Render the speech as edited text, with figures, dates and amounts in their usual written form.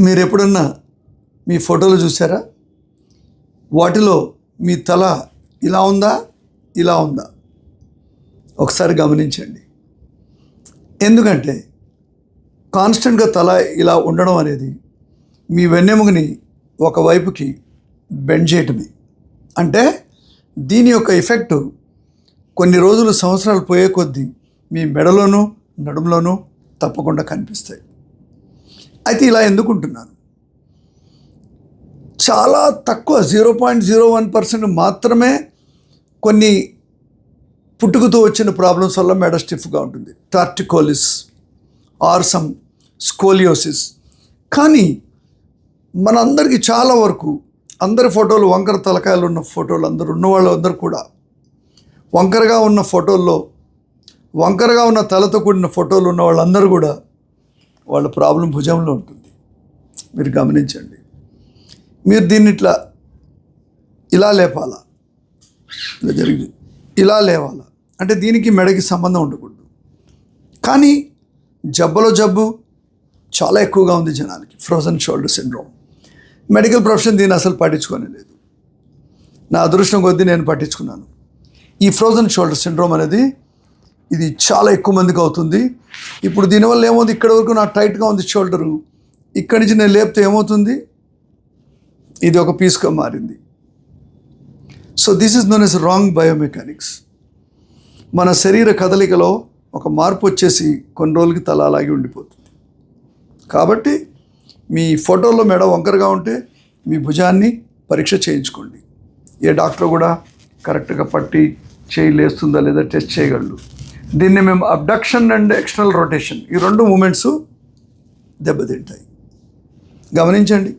మీరు ఎప్పుడన్నా మీ ఫోటోలు చూసారా? వాటిలో మీ తల ఇలా ఉందా, ఇలా ఉందా? ఒకసారి గమనించండి. ఎందుకంటే కాన్స్టెంట్గా తల ఇలా ఉండడం అనేది మీ వెన్నెముకని ఒకవైపుకి బెండ్ చేయటమే. అంటే దీని యొక్క ఎఫెక్టు కొన్ని రోజులు, సంవత్సరాలు పోయే కొద్దీ మీ మెడలోనూ నడుములోనూ తప్పకుండా కనిపిస్తాయి. అయితే ఇలా ఎందుకుంటున్నాను? చాలా తక్కువ 0.01% మాత్రమే కొన్ని పుట్టుకతో వచ్చిన ప్రాబ్లమ్స్ వల్ల మెడ స్టిఫ్గా ఉంటుంది, టార్టికోలిస్ ఆర్ సమ్ స్కోలియోసిస్. కానీ మనందరికీ చాలా వరకు అందరి ఫోటోలు వంకర తలకాయలు ఉన్న ఫోటోలు, అందరూ ఉన్న వాళ్ళందరూ కూడా వంకరగా ఉన్న ఫోటోల్లో, వంకరగా ఉన్న తలతో కూడిన ఫోటోలు ఉన్న వాళ్ళందరూ కూడా వాళ్ళ ప్రాబ్లం భుజంలో ఉంటుంది. మీరు గమనించండి. మీరు దీన్ని ఇలా లేపాలా, ఇలా జరిగి ఇలా లేవాలా అంటే దీనికి మెడకి సంబంధం ఉండకూడదు. కానీ జబ్బులో జబ్బు చాలా ఎక్కువగా ఉంది జనాలకి, frozen shoulder syndrome. Medical profession దీన్ని అసలు పట్టించుకోనే లేదు. నా అదృష్టం కొద్దీ నేను పట్టించుకున్నాను. ఈ ఫ్రోజన్ షోల్డర్ సిండ్రోమ్ అనేది ఇది చాలా ఎక్కువ మందికి అవుతుంది. ఇప్పుడు దీనివల్ల ఏమవుతుంది, ఇక్కడ వరకు నా టైట్గా ఉంది షోల్డరు, ఇక్కడి నుంచి నేను లేపితే ఏమవుతుంది, ఇది ఒక పీస్గా మారింది. So this is known as wrong biomechanics. మన శరీర కదలికలో ఒక మార్పు వచ్చేసి కొన్ని రోజులకి తల అలాగే ఉండిపోతుంది. కాబట్టి మీ ఫోటోలో మెడ వంకరగా ఉంటే మీ భుజాన్ని పరీక్ష చేయించుకోండి. ఏ డాక్టర్ కూడా కరెక్ట్గా పట్టి చేయి లేస్తుందా లేదా టెస్ట్ చేయగలరు. దీన్ని మేము అబ్డక్షన్ అండ్ ఎక్స్టర్నల్ రొటేషన్, ఈ రెండు మూమెంట్స్ దెబ్బతింటాయి. గమనించండి.